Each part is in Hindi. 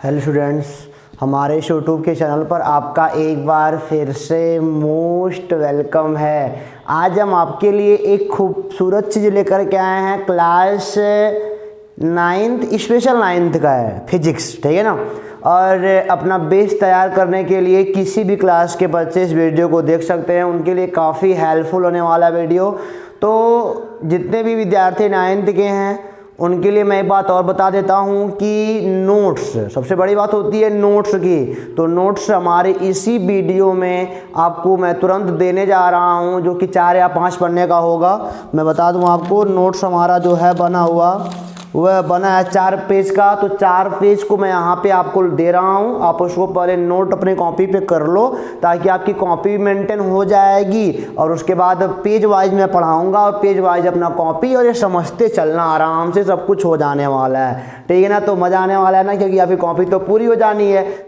हेलो स्टूडेंट्स, हमारे इस यूट्यूब के चैनल पर आपका एक बार फिर से मोस्ट वेलकम है। आज हम आपके लिए एक खूबसूरत चीज़ लेकर के आए हैं। क्लास 9th स्पेशल 9th का है फिजिक्स, ठीक है ना। और अपना बेस तैयार करने के लिए किसी भी क्लास के बच्चे इस वीडियो को देख सकते हैं, उनके लिए काफ़ी हेल्पफुल होने वाला वीडियो। तो जितने भी विद्यार्थी 9th के हैं उनके लिए मैं एक बात और बता देता हूं कि नोट्स, सबसे बड़ी बात होती है नोट्स की। तो नोट्स हमारे इसी वीडियो में आपको मैं तुरंत देने जा रहा हूं, जो कि 4 या 5 पन्ने का होगा। मैं बता दूं आपको, नोट्स हमारा जो है बना हुआ वह बना है 4 पेज का। तो 4 पेज को मैं यहाँ पे आपको दे रहा हूँ। आप उसको पहले नोट अपने कॉपी पे कर लो, ताकि आपकी कॉपी मेंटेन हो जाएगी। और उसके बाद पेज वाइज मैं पढ़ाऊँगा, और पेज वाइज अपना कॉपी और ये समझते चलना, आराम से सब कुछ हो जाने वाला है, ठीक है ना। तो मज़ा आने वाला है ना, क्योंकि आपकी कॉपी तो पूरी हो जानी है।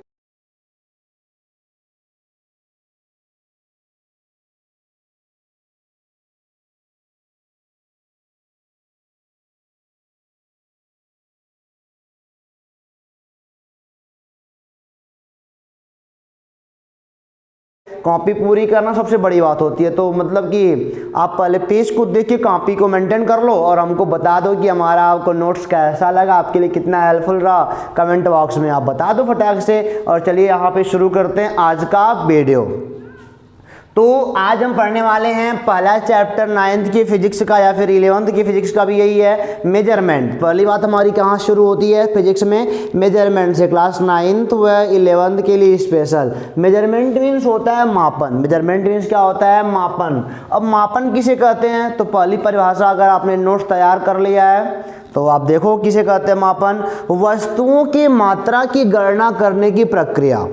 कॉपी पूरी करना सबसे बड़ी बात होती है। तो मतलब कि आप पहले पेज को देख के कॉपी को मेंटेन कर लो, और हमको बता दो कि हमारा आपको नोट्स कैसा लगा, आपके लिए कितना हेल्पफुल रहा। कमेंट बॉक्स में आप बता दो फटाक से। और चलिए यहाँ पे शुरू करते हैं आज का वीडियो। तो आज हम पढ़ने वाले हैं पहला चैप्टर 9th की फिजिक्स का, या फिर 11th की फिजिक्स का भी यही है, मेजरमेंट। पहली बात हमारी कहाँ शुरू होती है फिजिक्स में? मेजरमेंट से। क्लास 9th व 11th के लिए स्पेशल। मेजरमेंट मीन्स होता है मापन। मेजरमेंट मीन्स क्या होता है? मापन। अब मापन किसे कहते हैं? तो पहली परिभाषा अगर आपने नोट्स तैयार कर लिया है तो आप देखो किसे कहते हैं मापन। वस्तुओं की मात्रा की गणना करने की प्रक्रिया।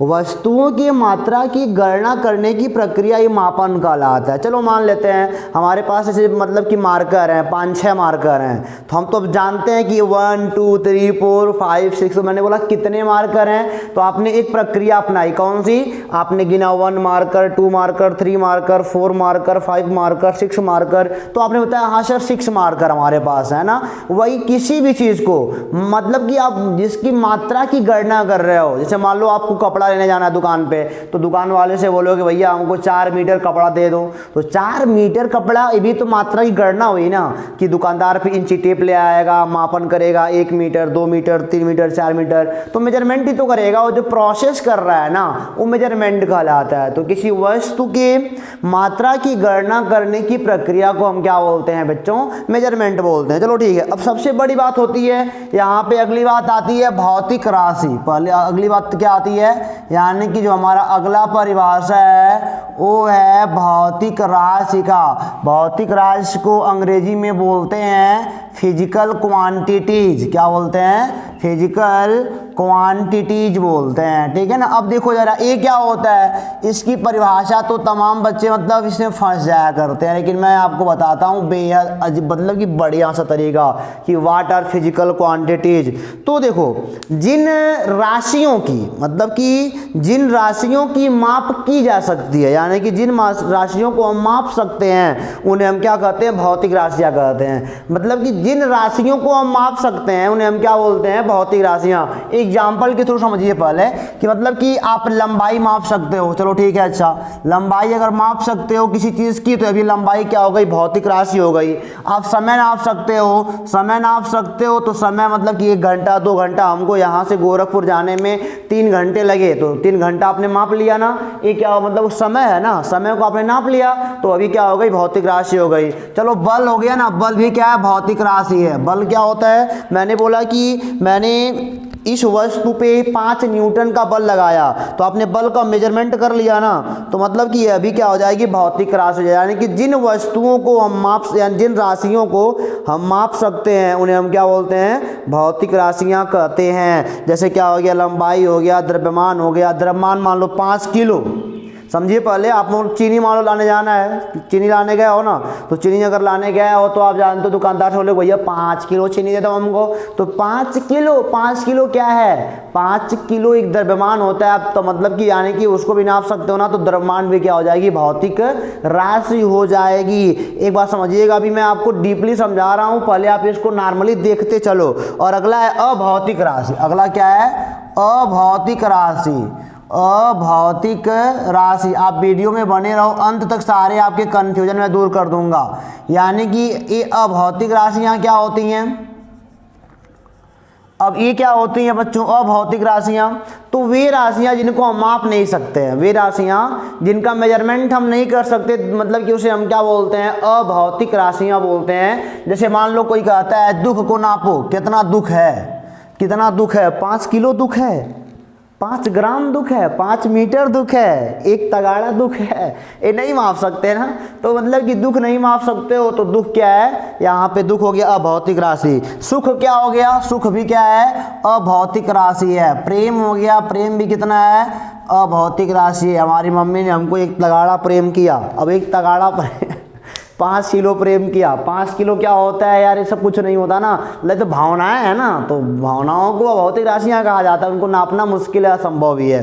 वस्तुओं की मात्रा की गणना करने की प्रक्रिया ये मापन कहलाता है। चलो मान लेते हैं हमारे पास ऐसे मतलब कि मार्कर हैं, 5-6 मार्कर हैं। तो हम तो अब जानते हैं कि 1 2 3 4 5 6। तो मैंने बोला कितने मार्कर हैं, तो आपने एक प्रक्रिया अपनाई। कौन सी? आपने गिना 1 marker, 2 marker, 3 marker, 4 marker, 5 marker, 6 marker. तो आपने बताया हाँ सर 6 मार्कर हमारे पास है ना। वही किसी भी चीज़ को, मतलब कि आप जिसकी मात्रा की गणना कर रहे हो, जैसे मान लो आपको कपड़ा लेने जाना है दुकान पे, तो दुकान वाले से बोलोगे भैया हमको 4 मीटर कपड़ा दे दो। तो 4 मीटर कपड़ा, ये भी तो मात्रा की गणना हुई ना, कि दुकानदार फिर इंची टेप ले आएगा, मापन करेगा 1 मीटर, 2 मीटर, 3 मीटर, 4 मीटर। तो मेजरमेंट ही तो करेगा। वो जो प्रोसेस कर रहा है ना, वो मेजरमेंट कहलाता है। तो किसी वस्तु के मात्रा की गणना करने की प्रक्रिया को हम क्या बोलते हैं बच्चों? मेजरमेंट बोलते हैं। चलो ठीक है। अब सबसे बड़ी बात होती है यहाँ पे, अगली बात आती है भौतिक राशि। पहले अगली बात क्या आती है, यानी कि जो हमारा अगला परिभाषा है वो है भौतिक राशि का। भौतिक राशि को अंग्रेजी में बोलते हैं फिजिकल क्वांटिटीज। क्या बोलते हैं? फिजिकल क्वांटिटीज बोलते हैं, ठीक है ना। अब देखो जरा ये क्या होता है, इसकी परिभाषा तो तमाम बच्चे मतलब इसमें फंस जाया करते हैं, लेकिन मैं आपको बताता हूँ बेहद अजीब, मतलब कि बढ़िया सा तरीका कि व्हाट आर फिजिकल क्वांटिटीज। तो देखो, जिन राशियों की, मतलब कि जिन राशियों की माप की जा सकती है, यानी कि जिन राशियों को हम माप सकते हैं उन्हें हम क्या कहते हैं? भौतिक राशियाँ कहते हैं। मतलब कि जिन राशियों को हम माप सकते हैं उन्हें हम क्या बोलते हैं? भौतिक राशियाँ। एग्जाम्पल के थ्रू समझिए पहले कि मतलब कि आप लंबाई माप सकते हो। चलो ठीक है, अच्छा लंबाई अगर माप सकते हो किसी चीज़ की, तो अभी लंबाई क्या हो गई? भौतिक राशि हो गई। आप समय नाप सकते हो, समय नाप सकते हो, तो समय मतलब कि 1 घंटा 2 घंटा, हमको यहाँ से गोरखपुर जाने में 3 घंटे लगे, तो 3 घंटा आपने माप लिया ना। ये क्या मतलब समय है ना, समय को आपने नाप लिया, तो अभी क्या हो गई? भौतिक राशि हो गई। चलो बल हो गया ना, बल भी क्या है? भौतिक राशि है। बल क्या होता है? मैंने बोला कि मैंने इस वस्तु पे 5 न्यूटन का बल लगाया, तो आपने बल का मेजरमेंट कर लिया ना, तो मतलब कि ये अभी क्या हो जाएगी? भौतिक राशि। यानी कि जिन वस्तुओं को हम माप, यानी जिन राशियों को हम माप सकते हैं उन्हें हम क्या बोलते हैं? भौतिक राशियां कहते हैं। जैसे क्या हो गया? लंबाई हो गया, द्रव्यमान हो गया। द्रव्यमान मान लो 5 किलो। समझिए पहले आप चीनी मान लो लाने जाना है, चीनी लाने गए हो ना, तो चीनी अगर लाने गए हो तो आप जानते हो दुकानदार से बोले भैया 5 किलो चीनी दे दो हमको। तो 5 किलो क्या है? 5 किलो एक द्रव्यमान होता है। तो मतलब कि यानी कि उसको भी नाप सकते हो ना, तो द्रव्यमान भी क्या हो जाएगी? भौतिक राशि हो जाएगी। एक बात समझिएगा, अभी मैं आपको डीपली समझा रहा हूँ, पहले आप इसको नॉर्मली देखते चलो। और अगला है अभौतिक राशि। अगला क्या है? अभौतिक राशि, अभौतिक राशि। आप वीडियो में बने रहो, अंत तक सारे आपके कन्फ्यूजन में दूर कर दूंगा। यानी कि ये अभौतिक राशियाँ क्या होती हैं? अब ये क्या होती हैं बच्चों? अभौतिक राशियाँ, तो वे राशियाँ जिनको हम माप नहीं सकते हैं, वे राशियाँ जिनका मेजरमेंट हम नहीं कर सकते, मतलब कि उसे हम क्या बोलते हैं? अभौतिक राशियाँ बोलते हैं। जैसे मान लो कोई कहता है दुख को नापो, कितना दुख है, कितना दुख है? 5 किलो दुख है, 5 ग्राम दुख है, 5 मीटर दुख है, 1 तगाड़ा दुख है, ये नहीं माप सकते ना। तो मतलब कि दुख नहीं माप सकते हो तो दुख क्या है? यहाँ पे दुख हो गया अभौतिक राशि। सुख क्या हो गया? सुख भी क्या है? अभौतिक राशि है। प्रेम हो गया, प्रेम भी कितना है? अभौतिक राशि है। हमारी मम्मी ने हमको 1 तगाड़ा प्रेम किया, अब 1 तगाड़ा 5 किलो प्रेम किया। 5 किलो क्या होता है यार? ये सब कुछ नहीं होता ना, मतलब तो भावनाएं है ना, तो भावनाओं को अभौतिक राशियां कहा जाता है, उनको नापना मुश्किल है, असंभव भी है।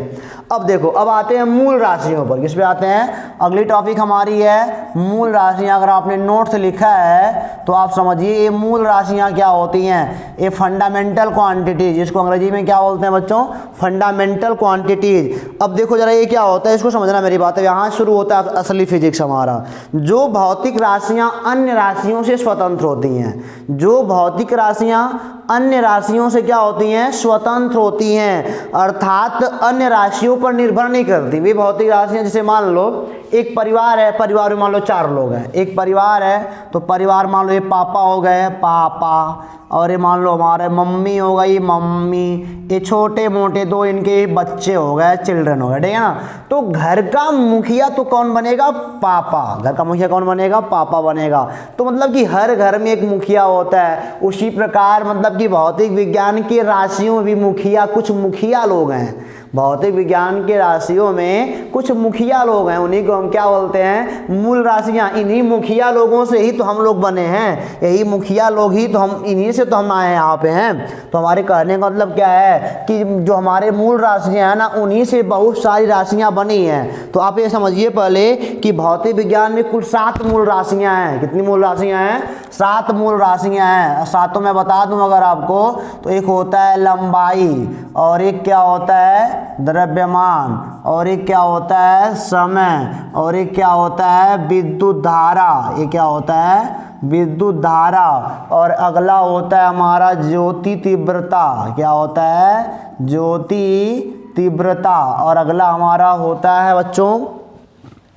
अब देखो, अब आते हैं मूल राशियों पर। किस पे आते हैं? अगली टॉपिक हमारी है मूल राशियां। अगर आपने नोट्स लिखा है तो आप समझिए ये मूल राशियां क्या होती हैं। ये फंडामेंटल क्वांटिटीज, जिसको अंग्रेजी में क्या बोलते हैं बच्चों? Fundamental quantities. अब देखो जरा ये क्या होता है, इसको समझना मेरी बात है। यहाँ शुरू होता है असली फिजिक्स हमारा। जो भौतिक राशियां अन्य राशियों से स्वतंत्र होती हैं, जो भौतिक राशियां अन्य राशियों से क्या होती हैं? स्वतंत्र होती हैं, अर्थात अन्य राशियों पर निर्भर नहीं करती। वे भौतिक राशियां, जैसे मान लो एक परिवार है, परिवार में मान लो 4 लोग हैं, एक परिवार है तो परिवार मान लो ये पापा हो गए, पापा, और ये मान लो हमारे मम्मी हो गई, मम्मी, ये छोटे मोटे 2 इनके बच्चे हो गए, चिल्ड्रन हो गए, ठीक है ना। तो घर का मुखिया तो कौन बनेगा? पापा। घर का मुखिया कौन बनेगा? पापा बनेगा। तो मतलब कि हर घर में एक मुखिया होता है। उसी प्रकार मतलब कि भौतिक विज्ञान की राशियों में भी मुखिया, कुछ मुखिया लोग हैं। भौतिक विज्ञान के राशियों में कुछ मुखिया लोग हैं, उन्हीं को हम क्या बोलते हैं? मूल राशियां। इन्हीं मुखिया लोगों से ही तो हम लोग बने हैं, यही मुखिया लोग ही तो हम, इन्हीं से तो हम आए यहाँ पे हैं। तो हमारे कहने का मतलब क्या है कि जो हमारे मूल राशियां हैं ना, उन्हीं से बहुत सारी राशियां बनी हैं। तो आप ये समझिए पहले कि भौतिक विज्ञान में कुल 7 मूल राशियां हैं। कितनी मूल राशियां हैं? 7 मूल राशियां हैं। 7 मैं बता दूं अगर आपको, तो एक होता है लंबाई, और एक क्या होता है? द्रव्यमान, और एक क्या होता है? समय, और एक क्या होता है? विद्युत धारा। ये क्या होता है? विद्युत धारा। और अगला होता है हमारा ज्योति तीव्रता। क्या होता है? ज्योति तीव्रता। और अगला हमारा होता है बच्चों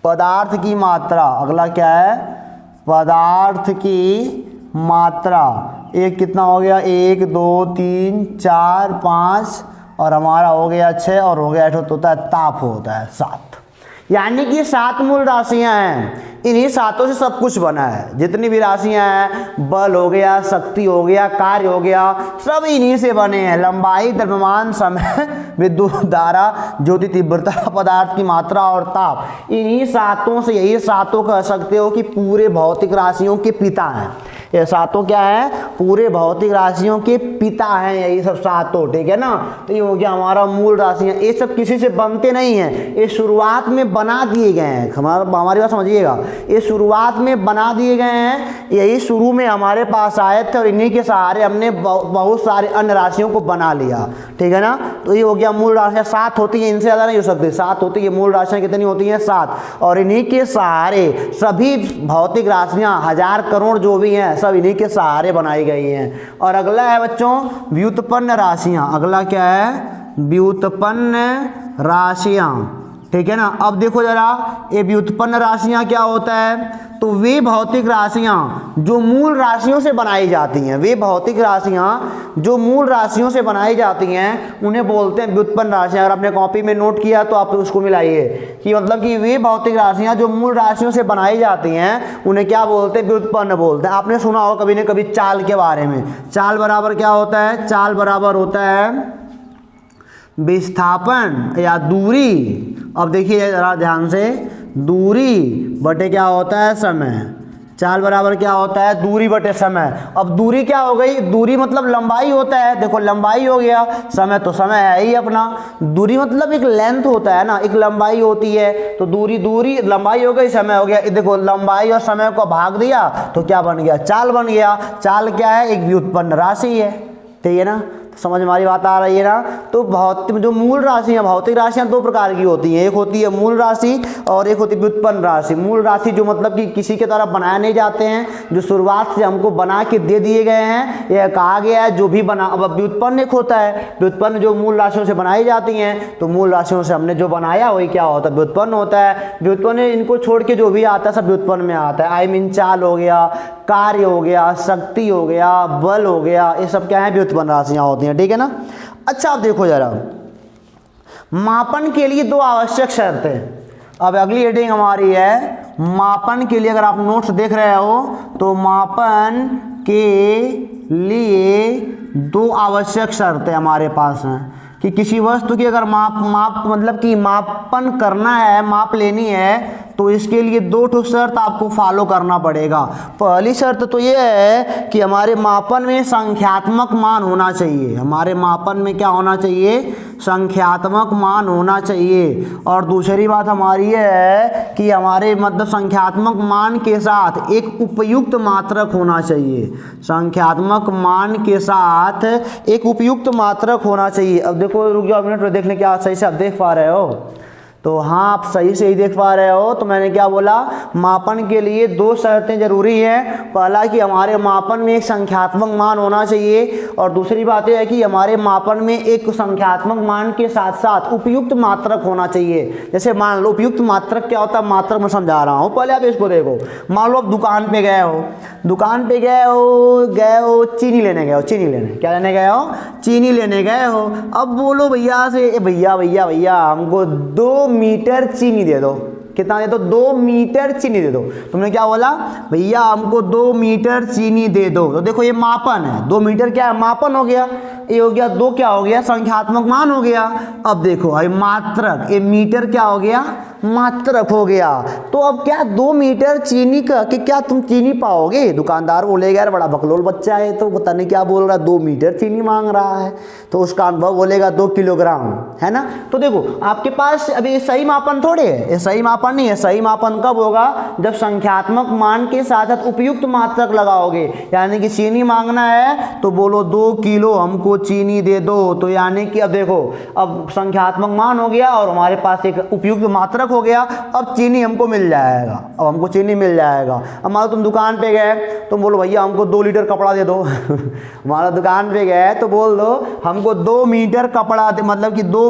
पदार्थ की मात्रा। अगला क्या है? पदार्थ की मात्रा। एक कितना हो गया? 1 2 3 4 5, और हमारा हो गया 6, और हो गया 8 होता है ताप, होता है 7। यानी कि 7 मूल राशियां हैं। इन्हीं 7 से सब कुछ बना है। जितनी भी राशियां हैं, बल हो गया, शक्ति हो गया, कार्य हो गया, सब इन्हीं से बने हैं। लंबाई, द्रव्यमान, समय, विद्युत धारा, ज्योति तीव्रता, पदार्थ की मात्रा और ताप। इन्हीं 7 से, यही 7 कह सकते हो कि पूरे भौतिक राशियों के पिता हैं। ये 7 क्या है? पूरे भौतिक राशियों के पिता हैं यही सब 7, ठीक है ना। तो ये हो गया हमारा मूल राशियां। ये सब किसी से बनते नहीं हैं, ये शुरुआत में बना दिए गए हैं। हमारी बात समझिएगा, ये शुरुआत में बना दिए गए हैं। यही शुरू में हमारे पास आए थे और इन्हीं के सहारे हमने बहुत सारे अन्य राशियों को बना लिया, ठीक है ना। तो ये हो गया मूल राशियां। 7 होती हैं, इनसे ज़्यादा नहीं हो सकती। 7 होती है मूल राशियां। कितनी होती हैं? 7। और इन्हीं के सहारे सभी भौतिक राशियां, 1000 करोड़ जो भी हैं, सब इन्हीं के सहारे बनाई गई हैं। और अगला है बच्चों व्युत्पन्न राशियां। अगला क्या है? व्युत्पन्न राशियां, ठीक है ना। अब देखो जरा, ये व्युत्पन्न राशियां क्या होता है? तो वे भौतिक राशियां जो मूल राशियों से बनाई जाती हैं, वे भौतिक राशियां जो मूल राशियों से बनाई जाती हैं, उन्हें बोलते हैं व्युत्पन्न राशियां। अगर आपने कॉपी में नोट किया तो आप उसको मिलाइए कि मतलब कि वे भौतिक राशियां जो मूल राशियों से बनाई जाती हैं, उन्हें क्या बोलते हैं? व्युत्पन्न बोलते हैं। आपने सुना हो कभी न कभी चाल के बारे में। चाल बराबर क्या होता है? चाल बराबर होता है विस्थापन या दूरी। अब देखिए जरा ध्यान से, दूरी बटे क्या होता है? समय। चाल बराबर क्या होता है? दूरी बटे समय। अब दूरी क्या हो गई? दूरी मतलब लंबाई होता है। देखो लंबाई हो गया, समय तो समय है ही अपना। दूरी मतलब एक लेंथ होता है ना, एक लंबाई होती है। तो दूरी, दूरी लंबाई हो गई, समय हो गया। देखो लंबाई और समय को भाग दिया तो क्या बन गया? चाल बन गया। चाल क्या है? एक व्युत्पन्न राशि है, ठीक है ना। समझ में हमारी बात आ रही है ना। तो भौतिक जो मूल राशियाँ, भौतिक राशियाँ दो प्रकार की होती हैं, एक होती है मूल राशि और एक होती है व्युत्पन्न राशि। मूल राशि जो मतलब कि किसी के द्वारा बनाए नहीं जाते हैं, जो शुरुआत से हमको बना के दे दिए गए हैं, यह कहा गया है जो भी बना। अब व्युत्पन्न एक होता है, व्युत्पन्न जो मूल राशियों से बनाई जाती हैं, तो मूल राशियों से हमने जो बनाया वही क्या होता है, व्युत्पन्न होता है। व्युत्पन्न इनको छोड़ के जो भी आता है सब व्युत्पन्न में आता है। आई मीन चाल हो गया, कार्य हो गया, शक्ति हो गया, बल हो गया, ये सब क्या है, व्युत्पन्न राशियाँ होती हैं, ठीक है ना। अच्छा आप देखो जरा, मापन के लिए दो आवश्यक शर्तें। अब अगली हेडिंग हमारी है मापन के लिए। अगर आप नोट्स देख रहे हो तो मापन के लिए दो आवश्यक शर्तें हमारे पास हैं कि किसी वस्तु की अगर माप मतलब कि मापन करना है, माप लेनी है, तो इसके लिए दो ठो शर्त आपको फॉलो करना पड़ेगा। पहली शर्त तो ये है कि हमारे मापन में संख्यात्मक मान होना चाहिए। हमारे मापन में क्या होना चाहिए, संख्यात्मक मान होना चाहिए। और दूसरी बात हमारी ये है कि हमारे मतलब संख्यात्मक मान के साथ एक उपयुक्त मात्रक होना चाहिए। संख्यात्मक मान के साथ एक उपयुक्त मात्रक होना चाहिए। अब देखो, रुक जाओ मिनट, देख लें क्या सही से आप देख पा रहे हो। तो हाँ, आप सही से ही देख पा रहे हो। तो मैंने क्या बोला, मापन के लिए दो शर्तें जरूरी हैं। पहला कि हमारे मापन में एक संख्यात्मक मान होना चाहिए, और दूसरी बात यह है कि हमारे मापन में एक संख्यात्मक मान के साथ साथ उपयुक्त मात्रक होना चाहिए। जैसे मान लो, उपयुक्त मात्रक क्या होता है, मात्रक मैं समझा रहा हूँ। पहले आप इसको देखो, मान लो आप दुकान पे गए हो, दुकान पे गए हो चीनी लेने गए हो, चीनी लेने, क्या लेने गए हो, चीनी लेने गए हो। अब बोलो भैया से, भैया हमको 2 मीटर चीनी दे दो। कितना दे दो, 2 मीटर चीनी दे दो। तुमने क्या बोला, भैया हमको 2 मीटर चीनी दे दो। तो देखो ये मापन है, 2 मीटर क्या है, मापन हो गया, ये हो गया 2 क्या हो गया, संख्यात्मक मान हो गया। अब देखो भाई मात्रक, ये मीटर क्या हो गया, मात्रक हो गया। तो अब क्या 2 मीटर चीनी का कि क्या तुम चीनी पाओगे। दुकानदार बोलेगा यार बड़ा बकलोल बच्चा है, तो पता नहीं क्या बोल रहा है, 2 मीटर चीनी मांग रहा है। तो उसका अनुभव बोलेगा 2 किलोग्राम, है ना। तो देखो आपके पास अभी ये सही मापन थोड़े है, ये सही मापन नहीं है। सही मापन कब होगा, जब संख्यात्मक मान के साथ साथ उपयुक्त मात्रक लगाओगे। यानी कि चीनी मांगना है तो बोलो 2 किलो हमको चीनी दे दो। तो यानी कि अब देखो, अब संख्यात्मक मान हो गया और हमारे पास एक उपयुक्त मात्रक हो गया। अब चीनी हमको मिल जाएगा, अब हमको चीनी मिल जाएगा। अब मान लो तुम दुकान पे गए, तुम बोलो भैया हमको 2 लीटर कपड़ा दे दो। हमारा दुकान पे गए तो बोल दो हमको 2 मीटर कपड़ा दे, मतलब कि 2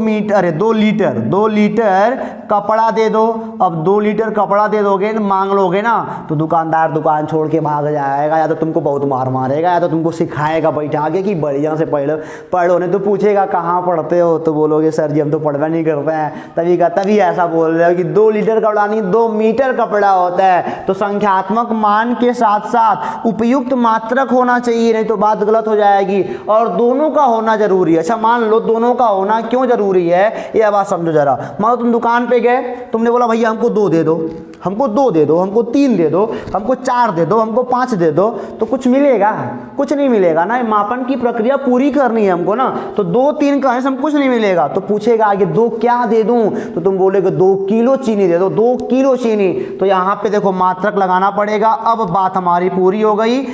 लीटर कपड़ा दे दो। अब 2 लीटर कपड़ा दे दोगे, मांग लोगे ना, तो दुकानदार दुकान छोड़ के भाग जाएगा, या तो तुमको बहुत मार मारेगा, या तो तुमको सिखाएगा बैठा के कि बढ़िया से पढ़ो। नहीं तो पूछेगा कहाँ पढ़ते हो, तो बोलोगे सर जी हम तो पढ़ना नहीं करते हैं। तभी ऐसा बोल रहे हो कि 2 लीटर कपड़ा नहीं 2 मीटर कपड़ा होता है। तो संख्यात्मक मान के साथ साथ उपयुक्त मात्रक होना चाहिए, नहीं तो बात गलत हो जाएगी। और दोनों का होना जरूरी है। अच्छा मान लो दोनों का होना क्यों जरूरी है, ये बात समझो जरा। मान लो तुम दुकान पे गए, तुमने बोला भैया हमको 2 दे दो, हमको 2 दे दो, हमको 3 दे दो, हमको 4 दे दो, हमको 5 दे दो। तो कुछ मिलेगा, कुछ नहीं मिलेगा ना। मापन की प्रक्रिया पूरी करनी है हमको ना। तो 2-3 कहने से हम कुछ नहीं मिलेगा। तो पूछेगा आगे 2 क्या दे दूं, तो तुम बोलेगे 2 किलो चीनी दे दो, 2 किलो चीनी। तो यहाँ पे देखो मात्रक लगाना पड़ेगा। अब बात हमारी पूरी हो गई,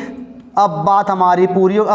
अब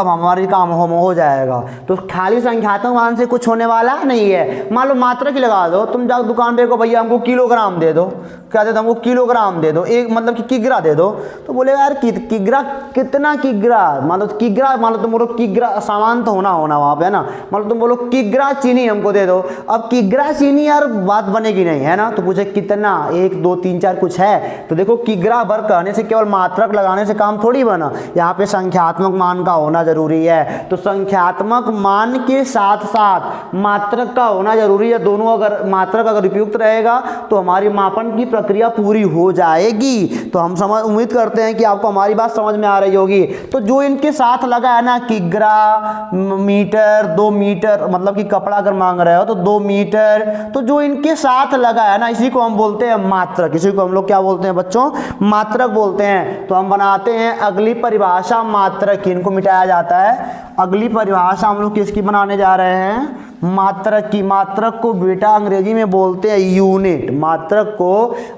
हमारी काम हो जाएगा। तो खाली संख्यात्मक मान से कुछ होने वाला नहीं है। मान लो मात्रक ही लगा दो, तुम जाओ दुकान पे को भैया हमको किलोग्राम दे दो, क्या दे दो, हमको किलोग्राम दे दो, एक मतलब कि किग्रा दे दो। तो बोलेगा यार किग्रा, कितना किग्रा, मान लो किग्रा, मान लो तुम बोलो किग्रा, सामान तो होना वहाँ पे, है ना। मान लो तुम बोलो किग्रा चीनी हमको दे दो। अब किग्रा चीनी यार बात बनेगी नहीं, है ना। तो पूछे कितना, 1 2 3 4 कुछ है। तो देखो किग्रा भर कहने से, केवल मात्रक लगाने से काम थोड़ी बना। यहाँ पे संख्यात्मक मान का होना जरूरी है। तो संख्यात्मक मान के साथ साथ मात्रक का होना जरूरी है। दोनों अगर मात्रक अगर उपयुक्त रहेगा तो हमारी मापन की प्रक्रिया पूरी हो जाएगी। तो हम उम्मीद करते हैं कि आपको हमारी बात समझ में आ रही होगी। तो जो इनके साथ लगा है ना, किग्रा, मीटर, 2 मीटर, मतलब कि कपड़ा अगर मांग रहे हो तो 2 मीटर, तो जो इनके साथ लगा है ना, इसी को हम बोलते हैं मात्रक। इसी को हम लोग क्या बोलते हैं बच्चों, मात्रक बोलते हैं। तो हम बनाते हैं अगली परिभाषा मात्रक की, इनको मिटाया जाता है। अगली परिभाषा हम लोग किसकी बनाने जा रहे हैं, मात्रक की। मात्रक को बेटा अंग्रेजी में बोलते हैं यूनिट। मात्रक को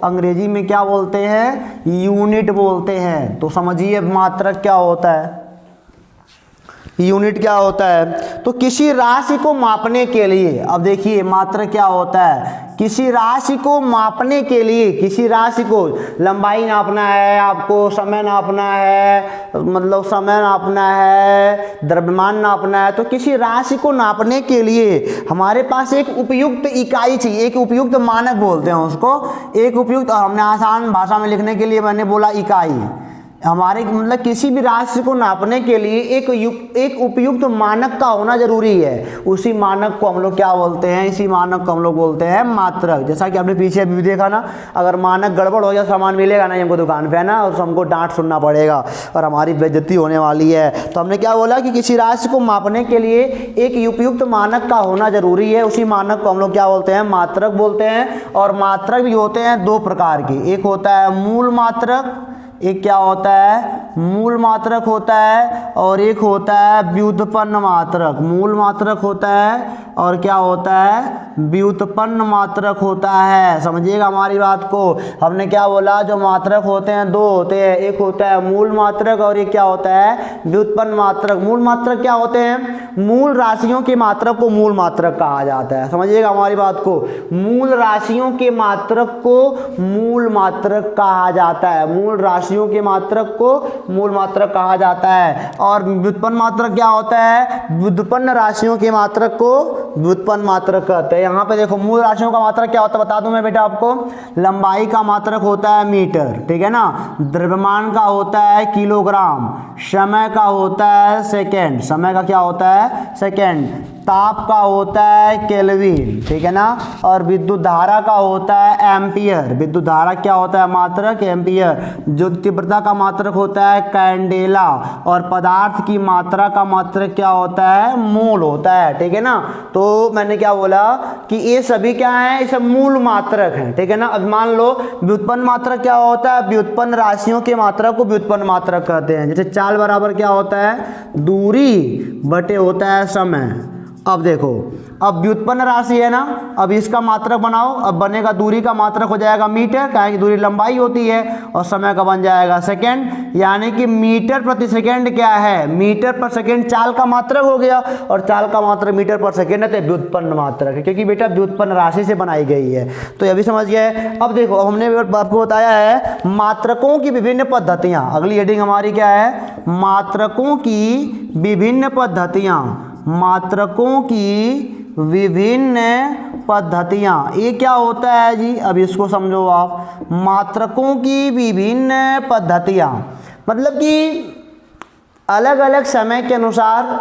अंग्रेजी में क्या बोलते हैं, यूनिट बोलते हैं। तो समझिए मात्रक क्या होता है, यूनिट क्या होता है? तो किसी राशि को मापने के लिए, अब देखिए मात्रक क्या होता है, किसी राशि को मापने के लिए, किसी राशि को लंबाई नापना है, आपको समय नापना है, मतलब समय नापना है, द्रव्यमान नापना है, तो किसी राशि को नापने के लिए हमारे पास एक उपयुक्त इकाई चाहिए, एक उपयुक्त मानक बोलते हैं उसको, एक उपयुक्त, हमने आसान भाषा में लिखने के लिए मैंने बोला इकाई। हमारे मतलब किसी भी राशि को नापने के लिए एक उपयुक्त मानक का होना जरूरी है। उसी मानक को हम लोग क्या बोलते हैं? इसी मानक को हम लोग बोलते हैं मात्रक। जैसा कि आपने पीछे भी देखा ना, अगर मानक गड़बड़ हो गया सामान मिलेगा नहीं हमको दुकान पे, है ना, और हमको डांट सुनना पड़ेगा और हमारी बेइज्जती होने वाली है। तो हमने क्या बोला कि किसी राशि को मापने के लिए एक उपयुक्त मानक का होना जरूरी है। उसी मानक को हम लोग क्या बोलते हैं? मात्रक बोलते हैं। और मात्रक भी होते हैं दो प्रकार के, एक होता है मूल मात्रक, एक क्या होता है? मूल मात्रक होता है, और एक होता है व्युत्पन्न मात्रक। मूल मात्रक होता है और क्या होता है? व्युत्पन्न मात्रक होता है। समझिएगा हमारी बात को। हमने क्या बोला? जो मात्रक होते हैं दो होते हैं, एक होता है मूल मात्रक और एक क्या होता है? व्युत्पन्न मात्रक। मूल मात्रक क्या होते हैं? मूल राशियों के मात्रक को मूल मात्रक कहा जाता है। समझिएगा हमारी बात को। मूल राशियों के मात्रक को मूल मात्रक कहा जाता है। मूल राशियों के मात्रक को मूल मात्रक कहा जाता है। और व्युत्पन्न मात्रक क्या होता है? व्युत्पन्न राशियों के मात्रक को व्युत्पन्न मात्रक कहते हैं। यहाँ पे देखो मूल राशियों का मात्रक क्या होता है बता दूं मैं बेटा आपको। लंबाई का मात्रक होता है मीटर, ठीक है ना। द्रव्यमान का होता है किलोग्राम। समय का होता है सेकेंड, समय का क्या होता है? सेकेंड। ताप का होता है केल्विन, ठीक है ना। और विद्युत धारा का होता है एम्पियर। विद्युत धारा क्या होता है? मात्रक एम्पियर। जो तीव्रता का मात्रक होता है कैंडेला। और पदार्थ की मात्रा का मात्रक क्या होता है? मोल होता है, ठीक है ना। तो मैंने क्या बोला कि ये सभी क्या है? ये सब मूल मात्रक हैं, ठीक है ना। अब मान लो व्युत्पन्न मात्रक क्या होता है? व्युत्पन्न राशियों के मात्रक को व्युत्पन्न मात्रक कहते हैं। जैसे चाल बराबर क्या होता है? दूरी बटे होता है समय। अब देखो, अब व्युत्पन्न राशि है ना, अब इसका मात्रक बनाओ। अब बनेगा दूरी का मात्रक हो जाएगा मीटर, क्या दूरी लंबाई होती है, और समय का बन जाएगा सेकंड। यानी कि मीटर प्रति सेकंड क्या है? मीटर पर सेकंड चाल का मात्रक हो गया, और चाल का मात्रक मीटर पर सेकंड है, तो व्युत्पन्न मात्रक है, क्योंकि बेटा व्युत्पन्न राशि से बनाई गई है। तो ये भी समझ गए। अब देखो हमने आपको बताया है मात्रकों की विभिन्न पद्धतियाँ। अगली हेडिंग हमारी क्या है? मात्रकों की विभिन्न पद्धतियाँ। मात्रकों की विभिन्न पद्धतियाँ, ये क्या होता है जी? अब इसको समझो आप। मात्रकों की विभिन्न पद्धतियाँ मतलब कि अलग अलग समय के अनुसार,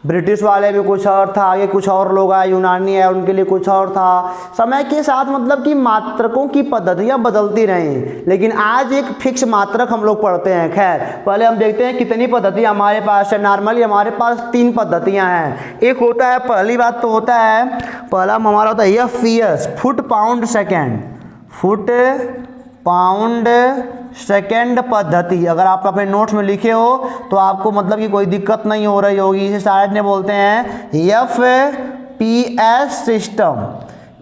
ब्रिटिश वाले में कुछ और था, आगे कुछ और लोग आए, यूनानी है, उनके लिए कुछ और था। समय के साथ मतलब कि मात्रकों की पद्धतियाँ बदलती रही, लेकिन आज एक फिक्स मात्रक हम लोग पढ़ते हैं। खैर पहले हम देखते हैं कितनी पद्धतियाँ हमारे पास है। नॉर्मली हमारे पास 3 पद्धतियाँ हैं। एक होता है, पहली बात तो होता है, पहला हमारा होता है FPS, foot pound second. Foot pound second पद्धति। अगर आप अपने नोट्स में लिखे हो तो आपको मतलब कि कोई दिक्कत नहीं हो रही होगी। इसे शायद ने बोलते हैं FPS सिस्टम।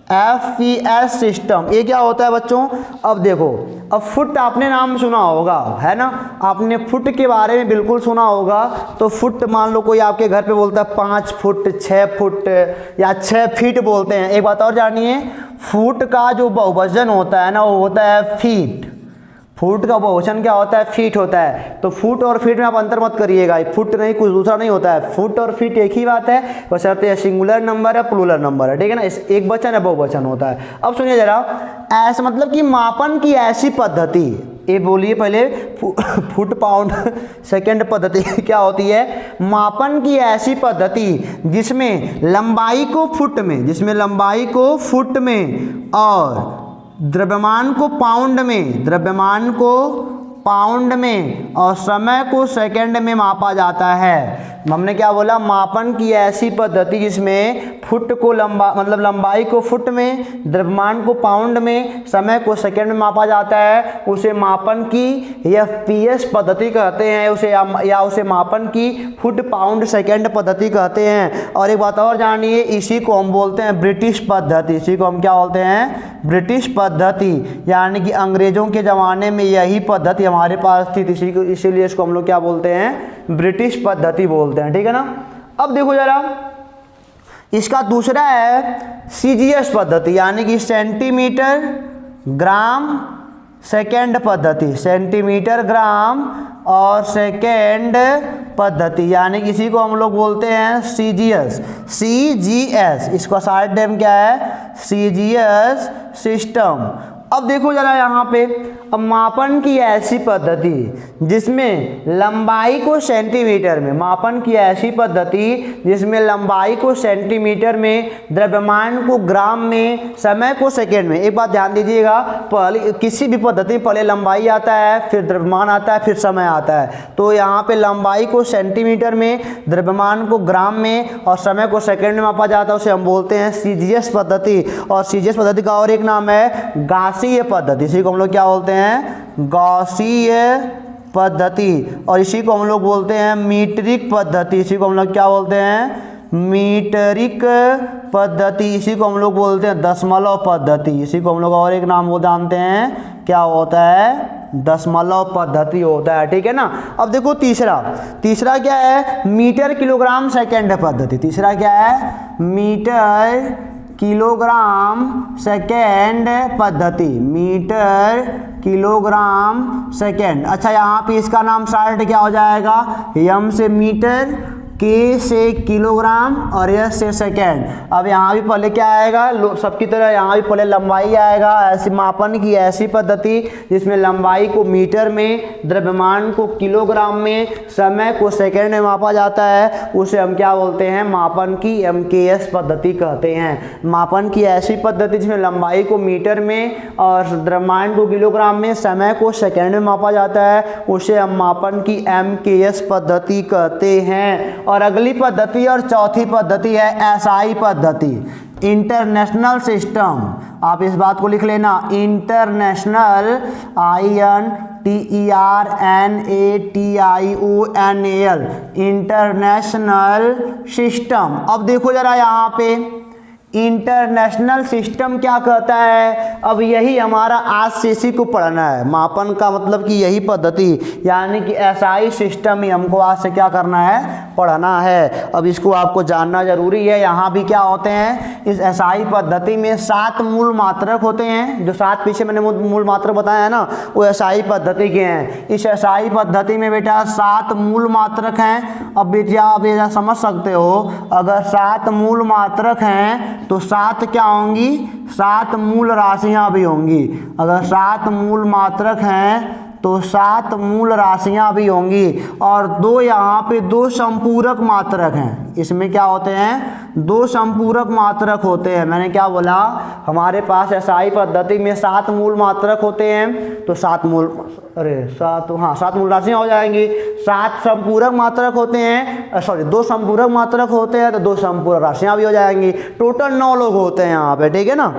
FPS सिस्टम ये क्या होता है बच्चों? अब देखो, अब फुट आपने नाम सुना होगा, है ना। आपने फुट के बारे में बिल्कुल सुना होगा। तो फुट मान लो कोई आपके घर पे बोलता है 5 फुट, 6 फुट या 6 फीट बोलते हैं। एक बात और जानिए, फुट का जो बहुवचन होता है ना, वो होता है फीट। फुट का बहुवचन क्या होता है? फीट होता है। तो फुट और फीट में आप अंतर मत करिएगा, फुट नहीं कुछ दूसरा नहीं होता है। फुट और फीट एक ही बात है, बशर्ते सिंगुलर नंबर है प्लूरल नंबर है, ठीक है ना। एक वचन है बहुवचन होता है। अब सुनिए जरा, ऐसा मतलब कि मापन की ऐसी पद्धति, ये बोलिए पहले, फुट पाउंड सेकेंड पद्धति क्या होती है? मापन की ऐसी पद्धति जिसमें लंबाई को फुट में, जिसमें लंबाई को फुट में और द्रव्यमान को पाउंड में, द्रव्यमान को पाउंड में और समय को सेकंड में मापा जाता है। हमने क्या बोला? मापन की ऐसी पद्धति जिसमें फुट को मतलब लंबाई को फुट में, द्रव्यमान को पाउंड में, समय को सेकंड में मापा जाता है, उसे मापन की FPS पद्धति कहते हैं। उसे मापन की फुट पाउंड सेकंड पद्धति कहते हैं। और एक बात और जानिए, इसी को हम बोलते हैं ब्रिटिश पद्धति। इसी को हम क्या बोलते हैं? ब्रिटिश पद्धति। यानी कि अंग्रेजों के ज़माने में यही पद्धति हमारे पास थी, इसीलिए इसको हम लोग क्या बोलते हैं? ब्रिटिश पद्धति बोलते हैं, ठीक है ना। अब देखो जरा, इसका दूसरा है सीजीएस पद्धति, यानी कि सेंटीमीटर ग्राम सेकेंड पद्धति, सेंटीमीटर ग्राम और सेकेंड पद्धति, यानी कि इसी को हम लोग बोलते हैं सीजीएस, सीजीएस, इसका शॉर्ट नेम क्या है, सीजीएस सिस्टम। अब देखो जरा यहाँ पे, अब मापन की ऐसी पद्धति जिसमें लंबाई को सेंटीमीटर में, मापन की ऐसी पद्धति जिसमें लंबाई को सेंटीमीटर में, द्रव्यमान को ग्राम में, समय को सेकेंड में। एक बात ध्यान दीजिएगा, पहले किसी भी पद्धति में पहले लंबाई आता है, फिर द्रव्यमान आता है, फिर समय आता है। तो यहाँ पे लंबाई को सेंटीमीटर में, द्रव्यमान को ग्राम में और समय को सेकेंड में मापा जाता है, उसे हम बोलते हैं सीजीएस पद्धति। और सीजीएस पद्धति का और एक नाम है गॉसीय पद्धति, इसी को हम लोग क्या बोलते हैं, गॉसीय पद्धति। और इसी को हम लोग बोलते हैं मीट्रिक पद्धति, इसी को हम लोग क्या बोलते हैं, मीट्रिक पद्धति। इसी को हम लोग बोलते हैं दशमलव पद्धति, इसी को हम लोग और एक नाम वो जानते हैं, क्या होता है, दशमलव पद्धति होता है, ठीक है ना। अब देखो तीसरा क्या है, मीटर किलोग्राम सेकेंड पद्धति। तीसरा क्या है, मीटर किलोग्राम सेकेंड पद्धति, मीटर किलोग्राम सेकेंड। अच्छा, यहाँ पे इसका नाम शॉर्ट क्या हो जाएगा, एम से मीटर, के से किलोग्राम और एस से सेकेंड। अब यहाँ भी पहले क्या आएगा, सबकी तरह यहाँ भी पहले लंबाई आएगा। ऐसी मापन की ऐसी पद्धति जिसमें लंबाई को मीटर में, द्रव्यमान को किलोग्राम में, समय को सेकेंड में मापा जाता है, उसे हम क्या बोलते हैं, मापन की एमकेएस पद्धति कहते हैं। मापन की ऐसी पद्धति जिसमें लंबाई को मीटर में और द्रव्यमान को किलोग्राम में, समय को सेकेंड में मापा जाता है, उसे हम मापन की एमकेएस पद्धति कहते हैं। और अगली पद्धति और चौथी पद्धति है एसआई पद्धति, इंटरनेशनल सिस्टम। आप इस बात को लिख लेना, इंटरनेशनल, INTERNATIONAL, इंटरनेशनल सिस्टम। अब देखो जरा यहाँ पे, इंटरनेशनल सिस्टम क्या कहता है। अब यही हमारा आज से इसी को पढ़ना है, मापन का मतलब कि यही पद्धति, यानी कि एसआई सिस्टम ही हमको आज से क्या करना है, पढ़ना है। अब इसको आपको जानना जरूरी है। यहाँ भी क्या होते हैं, इस एसआई पद्धति में 7 मूल मात्रक होते हैं। जो 7 पीछे मैंने मूल मात्रक बताया है ना, वो एसआई पद्धति के हैं। इस एसआई पद्धति में बेटा 7 मूल मात्रक हैं। अब बेटा आप ये समझ सकते हो, अगर 7 मूल मात्रक हैं तो 7 क्या होंगी, 7 मूल राशियां भी होंगी। अगर 7 मूल मात्रक हैं तो 7 मूल राशियां भी होंगी। और 2 यहाँ पे 2 संपूरक मात्रक हैं। इसमें क्या होते हैं, 2 संपूरक मात्रक होते हैं। मैंने क्या बोला, हमारे पास एसआई पद्धति में 7 मूल मात्रक होते हैं, तो 7 मूल, हाँ 7 मूल राशियां हो जाएंगी। 7 संपूरक मात्रक होते हैं, 2 संपूरक मात्रक होते हैं, तो 2 संपूरक राशियां भी हो जाएंगी। टोटल 9 लोग होते हैं यहाँ पे, ठीक है ना।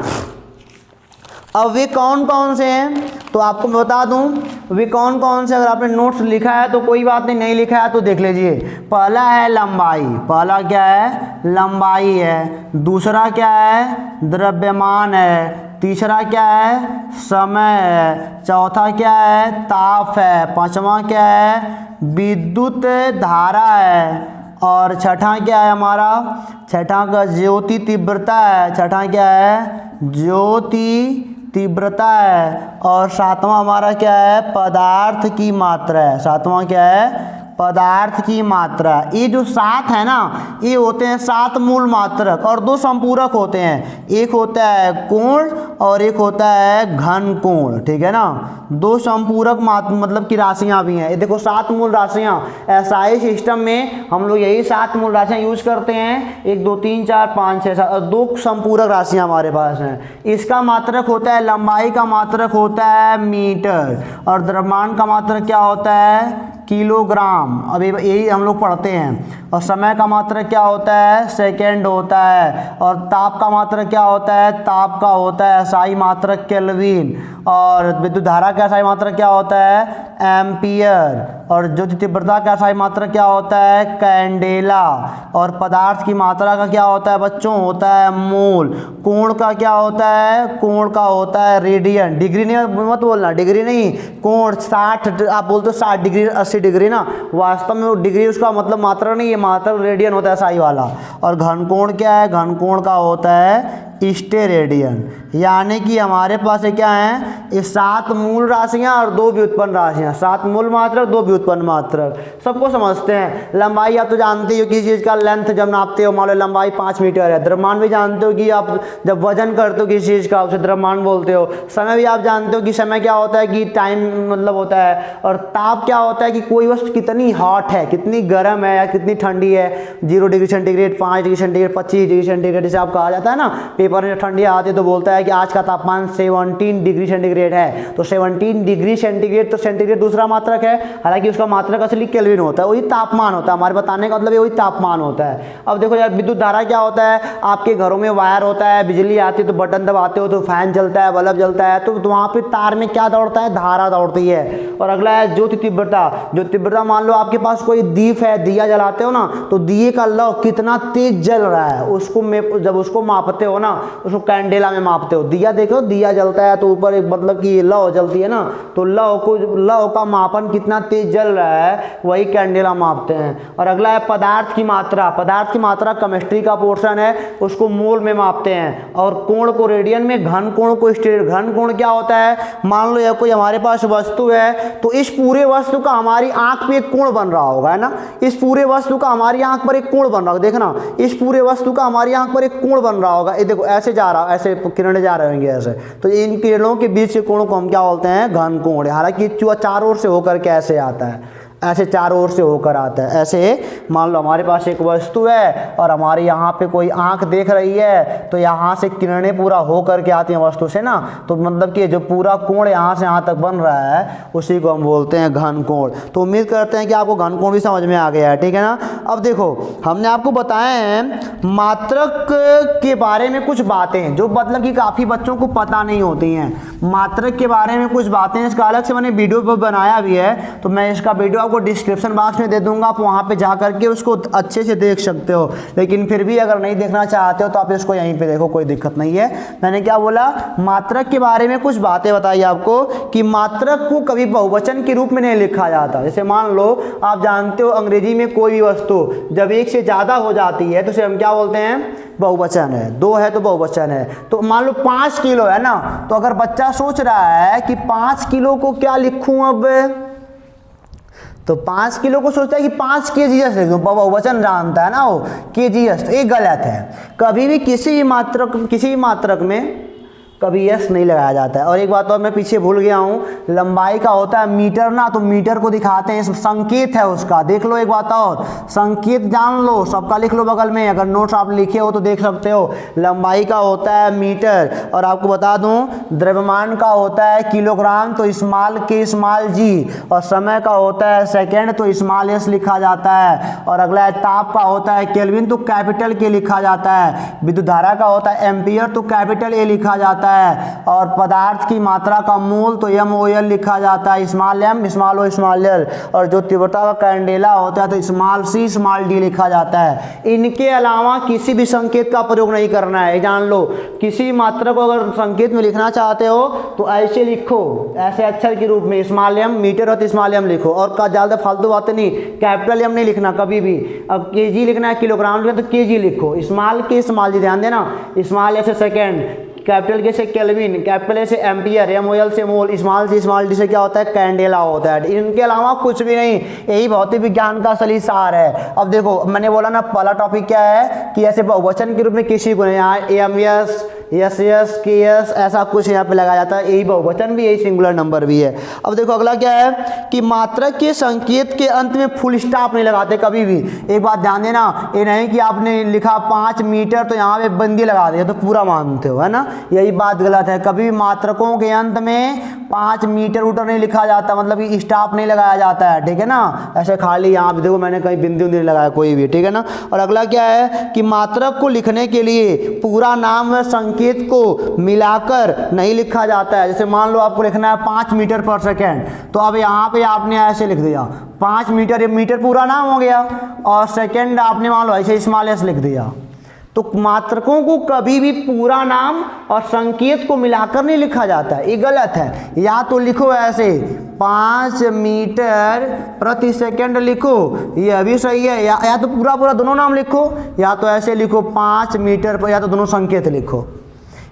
अब वे कौन कौन से हैं, तो आपको मैं बता दूं वे कौन कौन से। अगर आपने नोट्स लिखा है तो कोई बात नहीं, नहीं लिखा है तो देख लीजिए। पहला है लंबाई, पहला क्या है, लंबाई है। दूसरा क्या है, द्रव्यमान है। तीसरा क्या है, समय है। चौथा क्या है, ताप है। पांचवा क्या है, विद्युत धारा है। और छठा क्या है हमारा, छठा का ज्योति तीव्रता है। छठा क्या है, ज्योति तीव्रता है। और सातवां हमारा क्या है, पदार्थ की मात्रा है। सातवां क्या है, पदार्थ की मात्रा। ये जो 7 है ना, ये होते हैं 7 मूल मात्रक। और 2 संपूरक होते हैं, एक होता है कोण और एक होता है घन कोण, ठीक है ना। 2 संपूरक मतलब की राशियां भी हैं। ये देखो 7 मूल राशियां, एसआई सिस्टम में हम लोग यही 7 मूल राशियां यूज करते हैं। 1 2 3 4 5 6 7 और 2 संपूरक राशियां हमारे पास हैं। इसका मात्रक होता है, लंबाई का मात्रक होता है मीटर, और द्रव्यमान का मात्रक क्या होता है, किलोग्राम। अब यही हम लोग पढ़ते हैं। और समय का मात्रक क्या होता है, सेकेंड होता है। और ताप का मात्रक क्या होता है, ताप का होता है एसआई मात्रक केल्विन। और विद्युत धारा का SI मात्रक क्या होता है? एम्पियर। और ज्योति तीव्रता का SI मात्रक क्या होता है? कैंडेला। और पदार्थ की मात्रा का क्या होता है बच्चों? होता है मोल। कोण का क्या होता है? कोण का होता है रेडियन। डिग्री नहीं मत बोलना, डिग्री नहीं, कोण 60, आप बोलते हो 60 डिग्री 80 डिग्री ना, वास्तव में वो डिग्री उसका मतलब मात्रा नहीं है, मात्रा रेडियन होता है SI वाला। और घन कोण क्या है? घन कोण का होता है स्टेरेडियन। यानी कि हमारे पास क्या है? ये 7 मूल राशियां और 2 व्युत्पन्न राशियां। 7 मूल मात्रक, 2 व्युत्पन्न मात्रक, सबको समझते हैं। लंबाई आप तो जानते हो किसी चीज़ का लेंथ जब नापते हो, मान लो लंबाई 5 मीटर है। द्रव्यमान भी जानते हो कि आप जब वजन करते हो किसी चीज़ का उसे द्रव्यमान बोलते हो। समय भी आप जानते हो कि समय क्या होता है कि टाइम मतलब होता है। और ताप क्या होता है कि कोई वस्तु कितनी हॉट है, कितनी गर्म है या कितनी ठंडी है। 0 degree centigrade, 5 degree centigrade, 25 degree centigrade जैसे आप कहा जाता है ना, पेपर में ठंडी आती है तो बोलता है कि आज का तापमान 17 डिग्री सेंटीग्रेड है। तो 17 डिग्री सेंटीग्रेड, तो सेंटीग्रेड दूसरा मात्रक है, हालांकि उसका मात्रक असली केल्विन होता है, वही तापमान होता है। हमारे बताने का मतलब वही तापमान होता है। अब देखो यार, विद्युत धारा क्या होता है? आपके घरों में वायर होता है, बिजली आती है तो बटन दबाते हो तो फैन चलता है, बल्ब जलता है, तो वहाँ पे तार में क्या दौड़ता है? धारा दौड़ती है। और अगला है ज्योति तीव्रता। जो तीव्रता, मान लो आपके पास कोई दीप है, दिया जलाते हो ना, तो दिए का लौ कितना तेज जल रहा है उसको जब उसको मापते हो ना, उसको कैंडेला में मापते हो। दिया देखो, दिया जलता है तो ऊपर एक मतलब कि लौ जलती है ना, तो लौ का मापन कितना तेज जल रहा है वही कैंडेला मापते हैं। और अगला है पदार्थ की मात्रा। पदार्थ की मात्रा केमिस्ट्री का पोर्शन है, उसको मोल में मापते हैं। और कोण को रेडियन में, घन कोण को स्टेरेडियन। घन कोण क्या होता है? मान लो यह कोई हमारे पास वस्तु है, तो इस पूरे वस्तु का हमारी आंख पे एक कोण बन रहा होगा, है ना। इस पूरे वस्तु का हमारी आंख पर एक कोण बन रहा होगा, देखना, इस पूरे वस्तु का हमारी आंख पर एक कोण बन रहा होगा। ये देखो ऐसे जा रहा, ऐसे किरणें जा रहे होंगे ऐसे, तो इन किरणों के बीच के कोण को हम क्या बोलते हैं? घन कोण। हालांकि चारों ओर से होकर के ऐसे आता है, ऐसे चारों ओर से होकर आता है। ऐसे मान लो हमारे पास एक वस्तु है और हमारे यहाँ पे कोई आंख देख रही है, तो यहाँ से किरणें पूरा होकर के आती हैं वस्तु से ना, तो मतलब कि जो पूरा कोण यहाँ से यहाँ तक बन रहा है उसी को हम बोलते हैं घन कोण। तो उम्मीद करते हैं कि आपको घन कोण भी समझ में आ गया है, ठीक है ना। अब देखो, हमने आपको बताए हैं मात्रक के बारे में कुछ बातें जो मतलब कि काफ़ी बच्चों को पता नहीं होती हैं। मात्रक के बारे में कुछ बातें, इसका अलग से मैंने वीडियो पर बनाया भी है, तो मैं इसका वीडियो आपको डिस्क्रिप्शन बॉक्स में दे दूंगा, आप वहाँ पे जा करके उसको अच्छे से देख सकते हो। लेकिन फिर भी अगर नहीं देखना चाहते हो तो आप इसको यहीं पे देखो, कोई दिक्कत नहीं है। मैंने क्या बोला? मात्रक के बारे में कुछ बातें बताई आपको कि मात्रक को कभी बहुवचन के रूप में नहीं लिखा जाता। जैसे मान लो आप जानते हो अंग्रेजी में कोई भी वस्तु जब एक से ज़्यादा हो जाती है तो उसे हम क्या बोलते हैं? बहुवचन है। 2 है तो बहुवचन है। तो मान लो 5 किलो है ना, तो अगर बच्चा सोच रहा है कि 5 किलो को क्या लिखूं अब, तो 5 किलो को सोचता है कि 5 kgs लिख दूं, बहुवचन जानता है ना वो, kgs, तो ये गलत है। कभी भी किसी भी मात्रक में कभी यस नहीं लगाया जाता है। और एक बात और मैं पीछे भूल गया हूँ, लंबाई का होता है मीटर ना, तो मीटर को दिखाते हैं, संकेत है उसका, देख लो। एक बात और, संकेत जान लो, सबका लिख लो बगल में, अगर नोट्स आप लिखे हो तो देख सकते हो। लंबाई का होता है मीटर, और आपको बता दूं द्रव्यमान का होता है किलोग्राम, तो स्मॉल के स्मॉल जी, और समय का होता है सेकेंड, तो स्मॉल एस लिखा जाता है। और अगला है ताप का होता है केल्विन, तो कैपिटल के लिखा जाता है। विद्युत धारा का होता है एम्पियर, तो कैपिटल ए लिखा जाता है। और पदार्थ की मात्रा का मोल तो MOL लिखा जाता है, small m small o small l। और जो तीव्रता का कैंडेला होता है तो स्मॉल c स्मॉल d लिखा जाता है। इनके अलावा किसी भी संकेत का प्रयोग नहीं करना है, जान लो। किसी मात्रा को अगर संकेत में लिखना चाहते हो तो ऐसे लिखो, ऐसे अक्षर के रूप में, स्मॉल m मीटर हो तो स्मॉल m लिखो, और ज़्यादा फालतू बातें नहीं, कैपिटल M नहीं लिखना कभी भी। अब kg लिखना है, किलोग्राम लिखना तो kg लिखो, स्मॉल के स्मॉल जी, ध्यान देना, स्मॉल ए से सेकेंड, कैपिटल के से केल्विन, कैपिटल ए से एम्पियर, MOL से मोल, स्मॉल सी स्मॉल डी से क्या होता है? कैंडेला होता है। इनके अलावा कुछ भी नहीं, यही भौतिक विज्ञान का असली सार है। अब देखो, मैंने बोला ना पहला टॉपिक क्या है कि ऐसे बहुवचन के रूप में किसी को नहीं, यहाँ MS, SS, KS ऐसा कुछ यहाँ पे लगाया जाता है, यही बहुवचन भी, यही सिंगुलर नंबर भी है। अब देखो अगला क्या है कि मात्रक के संकेत के अंत में फुल स्टॉप नहीं लगाते कभी भी। एक बात ध्यान देना, ये नहीं कि आपने लिखा 5 मीटर तो यहाँ पे बंदी लगा दिया तो पूरा मानते हो, है ना, यही बात गलत है। कभी भी मात्रकों के अंत में 5 मीटर ऊटर नहीं लिखा जाता, मतलब कि स्टॉप नहीं लगाया जाता है, ठीक है ना। ऐसे खाली यहाँ पे देखो मैंने कहीं बिंदु नहीं लगाया कोई भी, ठीक है ना। और अगला क्या है कि मात्रक को लिखने के लिए पूरा नाम व संकेत को मिलाकर नहीं लिखा जाता है। जैसे मान लो आपको लिखना है 5 मीटर पर सेकेंड, तो अब यहाँ पे आपने ऐसे लिख दिया 5 मीटर, ये मीटर पूरा नाम हो गया, और सेकेंड आपने मान लो ऐसे स्मॉल एस लिख दिया। तो मात्रकों को कभी भी पूरा नाम और संकेत को मिलाकर नहीं लिखा जाता है, ये गलत है। या तो लिखो ऐसे 5 मीटर प्रति सेकंड लिखो, ये भी सही है, या तो पूरा दोनों नाम लिखो, या तो ऐसे लिखो 5 मीटर पर, या तो दोनों संकेत लिखो,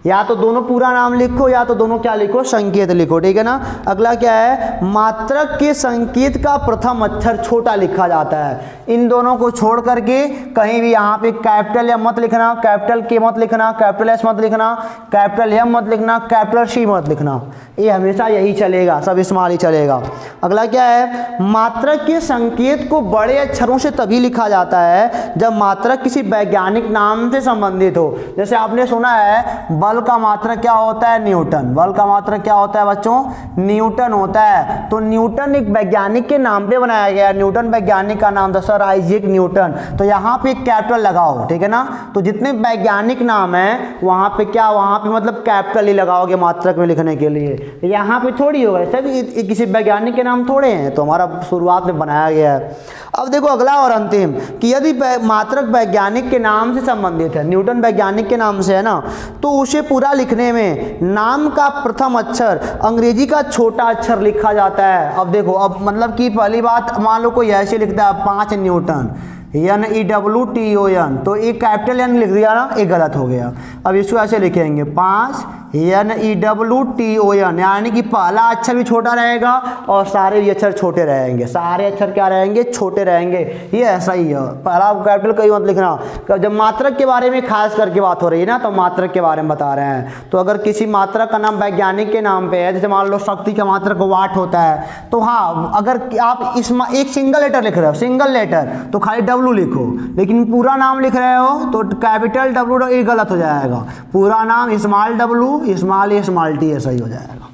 या तो दोनों पूरा नाम लिखो, या तो दोनों क्या लिखो, संकेत लिखो, ठीक है ना। अगला क्या है, मात्रक के संकेत का प्रथम अक्षर छोटा लिखा जाता है। इन दोनों को छोड़ करके कहीं भी यहाँ पे कैपिटल एम मत लिखना, कैपिटल के मत लिखना, कैपिटल एस मत लिखना, कैपिटल एम मत लिखना, कैपिटल सी मत लिखना, ये हमेशा यही चलेगा, सब स्मॉल ही चलेगा। अगला क्या है, मात्रक के संकेत को बड़े अक्षरों से तभी लिखा जाता है जब मात्रक किसी वैज्ञानिक नाम से संबंधित हो। जैसे आपने सुना है बल का मात्रक क्या होता है, न्यूटन। बल का मात्रक क्या होता है बच्चों, न्यूटन होता है। तो न्यूटन एक वैज्ञानिक के नाम पे बनाया गया, न्यूटन वैज्ञानिक का नाम था सर आइजैक न्यूटन। तो यहाँ पे कैपिटल लगाओ, ठीक है ना। तो जितने वैज्ञानिक नाम है वहाँ पे क्या, वहाँ पे मतलब कैपिटल ही लगाओगे मात्रक में लिखने के लिए। यहाँ पे थोड़ी होगा सब किसी वैज्ञानिक के नाम थोड़े हैं, तो हमारा शुरुआत में बनाया गया है। अब देखो अगला और अंतिम कि यदि मात्रक वैज्ञानिक के नाम से संबंधित है, न्यूटन वैज्ञानिक के नाम से है ना, तो उसे पूरा लिखने में नाम का प्रथम अक्षर अंग्रेजी का छोटा अक्षर लिखा जाता है। अब देखो, अब मतलब कि पहली बात मान लो कोई ऐसे लिखता है 5 न्यूटन, NEWTON, तो एक कैपिटल एन लिख दिया ना, एक गलत हो गया। अब इसको ऐसे लिखेंगे 5 NEWTON, यानी कि पहला अक्षर भी छोटा रहेगा और सारे भी अक्षर छोटे रहेंगे, सारे अक्षर क्या रहेंगे, छोटे रहेंगे। ये ऐसा ही है, पहला कैपिटल कहीं मत लिखना। जब मात्रक के बारे में खास करके बात हो रही है ना, तो मात्रक के बारे में बता रहे हैं। तो अगर किसी मात्रक का नाम वैज्ञानिक के नाम पे है, जैसे मान लो शक्ति का मात्रक वाट होता है, तो हाँ अगर आप इसमें एक सिंगल लेटर लिख रहे हो, सिंगल लेटर, तो खाली W लिखो, लेकिन पूरा नाम लिख रहे हो तो कैपिटल W, ये गलत हो जाएगा। पूरा नाम स्मॉल W स्मॉल टी ऐसा ही हो जाएगा,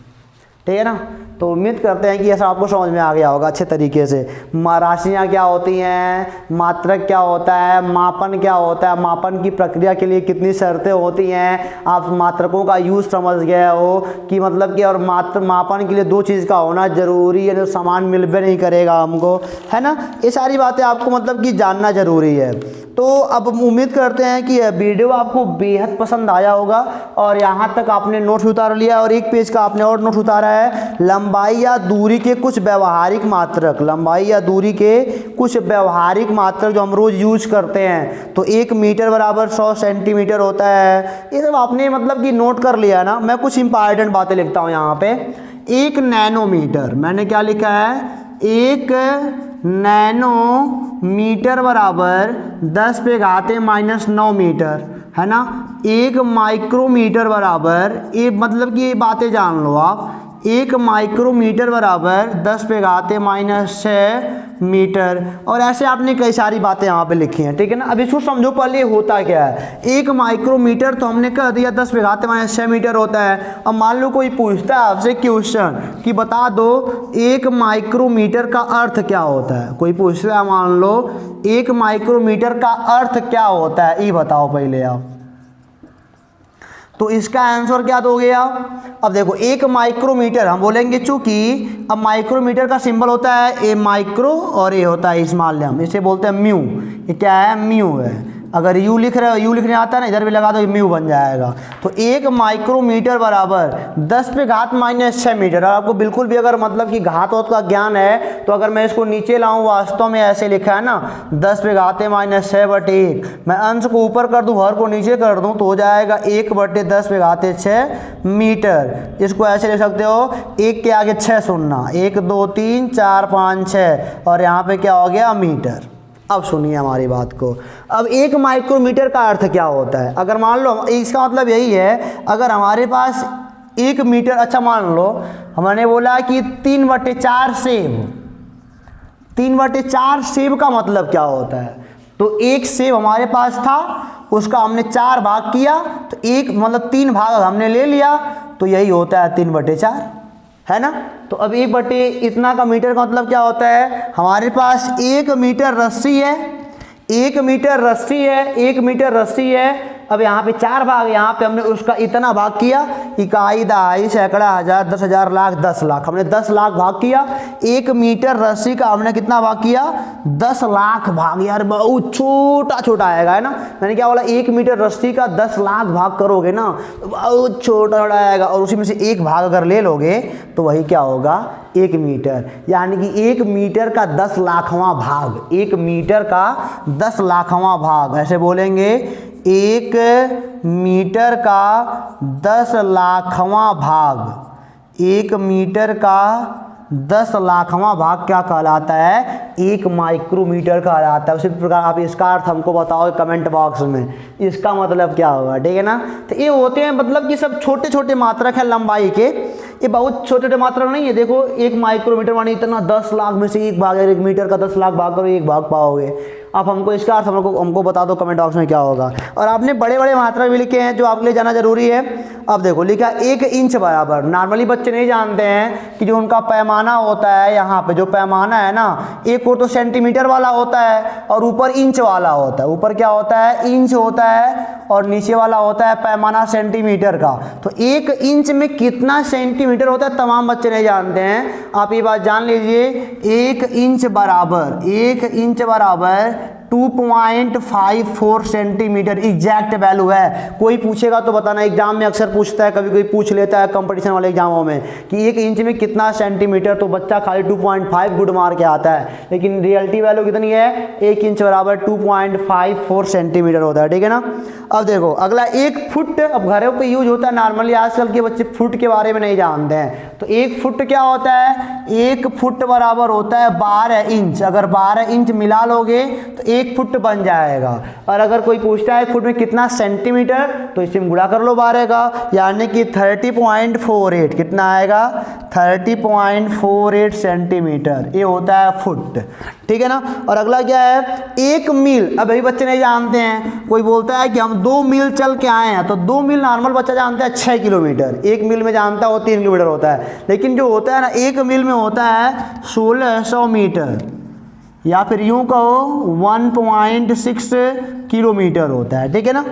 ठीक है ना। तो उम्मीद करते हैं कि ऐसा आपको समझ में आ गया होगा अच्छे तरीके से। राशियाँ क्या होती हैं, मात्रक क्या होता है, मापन क्या होता है, मापन की प्रक्रिया के लिए कितनी शर्तें होती हैं, आप मात्रकों का यूज़ समझ गए हो कि मतलब कि, और मापन के लिए 2 चीज़ का होना जरूरी है, तो सामान मिल भी नहीं करेगा हमको, है ना। ये सारी बातें आपको मतलब कि जानना ज़रूरी है। तो अब उम्मीद करते हैं कि यह वीडियो आपको बेहद पसंद आया होगा, और यहाँ तक आपने नोट्स उतार लिया, और एक पेज का आपने और नोट्स उतारा है, लंबाई या दूरी के कुछ व्यवहारिक मात्रक। लंबाई या दूरी के कुछ व्यवहारिक मात्रक जो हम रोज़ यूज करते हैं, तो 1 मीटर बराबर 100 सेंटीमीटर होता है। ये सब आपने मतलब कि नोट कर लिया ना। मैं कुछ इंपॉर्टेंट बातें लिखता हूँ यहाँ पे। 1 नैनोमीटर, मैंने क्या लिखा है, 1 नैनोमीटर बराबर 10⁻⁻⁹ मीटर, है ना। 1 माइक्रोमीटर बराबर, ये मतलब कि ये बातें जान लो आप, 1 माइक्रोमीटर बराबर 10⁻⁻⁶ मीटर। और ऐसे आपने कई सारी बातें यहाँ पे लिखी हैं, ठीक है ना। अब इसको समझो पहले होता क्या है। 1 माइक्रोमीटर तो हमने कह दिया 10⁻⁻⁶ मीटर होता है। अब मान लो कोई पूछता है आपसे क्वेश्चन कि बता दो 1 माइक्रोमीटर का अर्थ क्या होता है। कोई पूछता है मान लो 1 माइक्रोमीटर का अर्थ क्या होता है, ये बताओ पहले आप। तो इसका आंसर क्या दोगे आप। अब देखो 1 माइक्रोमीटर हम बोलेंगे, चूंकि अब माइक्रोमीटर का सिंबल होता है ए माइक्रो और ये होता है स्मॉल एम, इसे बोलते हैं म्यू। ये क्या है, म्यू है। अगर यू लिख रहे हो, यू लिखने आता है ना, इधर भी लगा दो, म्यू बन जाएगा। तो 1 माइक्रोमीटर बराबर 10⁻⁻⁶ मीटर। और आपको बिल्कुल भी अगर मतलब कि घात वोत का ज्ञान है, तो अगर मैं इसको नीचे लाऊं, वास्तव में ऐसे लिखा है ना 10⁻⁻⁶/1, मैं अंश को ऊपर कर दूं, हर को नीचे कर दूं, तो हो जाएगा 1/10⁻⁶ मीटर। इसको ऐसे लिख सकते हो, 1 के आगे 6 सुनना, 1 2 3 4 5 6, और यहाँ पे क्या हो गया, मीटर। अब सुनिए हमारी बात को। अब 1 माइक्रोमीटर का अर्थ क्या होता है। अगर मान लो, इसका मतलब यही है, अगर हमारे पास 1 मीटर, अच्छा मान लो हमने बोला कि 3/4 सेब, 3/4 सेब का मतलब क्या होता है। तो 1 सेब हमारे पास था, उसका हमने 4 भाग किया, तो 1 मतलब 3 भाग हमने ले लिया, तो यही होता है 3/4। है ना। तो अब 1/, इतना का मीटर का मतलब क्या होता है, हमारे पास 1 मीटर रस्सी है, 1 मीटर रस्सी है, 1 मीटर रस्सी है। अब यहाँ पे 4 भाग, यहाँ पे हमने उसका इतना भाग किया, इकाई, दहाई, सैकड़ा, हज़ार, 10,000, लाख, 10 लाख, हमने 10 लाख भाग किया। 1 मीटर रस्सी का हमने कितना भाग किया, 10 लाख भाग। यार बहुत छोटा छोटा आएगा, है ना। मैंने क्या बोला, 1 मीटर रस्सी का 10 लाख भाग करोगे ना तो बहुत छोटा छोटा आएगा, और उसी में से 1 भाग अगर ले लोगे तो वही क्या होगा, 1 मीटर। यानी कि 1 मीटर का 10 लाखवां भाग, 1 मीटर का 10 लाखवां भाग, ऐसे बोलेंगे 1 मीटर का 10 लाखवां भाग, 1 मीटर का 10 लाखवां भाग क्या कहलाता है, 1 माइक्रोमीटर कहलाता है। उसी प्रकार आप इसका अर्थ हमको बताओ कमेंट बॉक्स में, इसका मतलब क्या होगा, ठीक है ना। तो ये होते हैं मतलब कि सब छोटे छोटे मात्रक हैं लंबाई के, ये बहुत छोटे छोटे मात्रक नहीं है। देखो 1 माइक्रोमीटर माने इतना 10 लाख में से 1 भाग, 1 मीटर का 10 लाख भाग करो 1 भाग पाओगे। आप हमको इसका अर्थ हमको बता दो कमेंट बॉक्स में क्या होगा। और आपने बड़े बड़े मात्रा भी लिखे हैं जो आपके लिए जाना जरूरी है। अब देखो लिखा 1 इंच बराबर, नॉर्मली बच्चे नहीं जानते हैं कि जो उनका पैमाना होता है, यहाँ पे जो पैमाना है ना, एक को तो सेंटीमीटर वाला होता है और ऊपर इंच वाला होता है। ऊपर क्या होता है, इंच होता है, और नीचे वाला होता है पैमाना सेंटीमीटर का। तो 1 इंच में कितना सेंटीमीटर होता है तमाम बच्चे नहीं जानते हैं। आप ये बात जान लीजिए, 1 इंच बराबर, 1 इंच बराबर 2.54 सेंटीमीटर एग्जैक्ट वैल्यू है। कोई पूछेगा तो बताना, एग्जाम में अक्सर पूछता है, कभी कोई पूछ लेता है कंपटीशन वाले एग्जामों में कि 1 इंच में कितना सेंटीमीटर, तो बच्चा खाली 2.5 गुड मार के आता है, लेकिन रियलिटी वैल्यू कितनी है, 1 इंच बराबर 2.54 सेंटीमीटर होता है, ठीक है ना। अब देखो अगला 1 फुट। अब घरों पे यूज होता है, नॉर्मली आजकल के बच्चे फुट के बारे में नहीं जानते हैं। तो 1 फुट क्या होता है, 1 फुट बराबर होता है 12 इंच। अगर 12 इंच मिला लोगे तो 1 फुट बन जाएगा। और अगर कोई पूछता है 1 फुट में कितना सेंटीमीटर, तो इसे गुणा कर लो 12 का, यानी कि 30.48, कितना आएगा, 30.48 सेंटीमीटर, ये होता है फुट, ठीक है ना। और अगला क्या है, 1 मील। अब अभी बच्चे नहीं जानते हैं, कोई बोलता है कि हम 2 मील चल के आए हैं, तो 2 मील नॉर्मल बच्चा जानता है 6 किलोमीटर, 1 मील में जानता है वो 3 किलोमीटर होता है। लेकिन जो होता है ना 1 मील में होता है 1600 मीटर, या फिर यूं कहो 1.6 किलोमीटर होता है, ठीक है ना।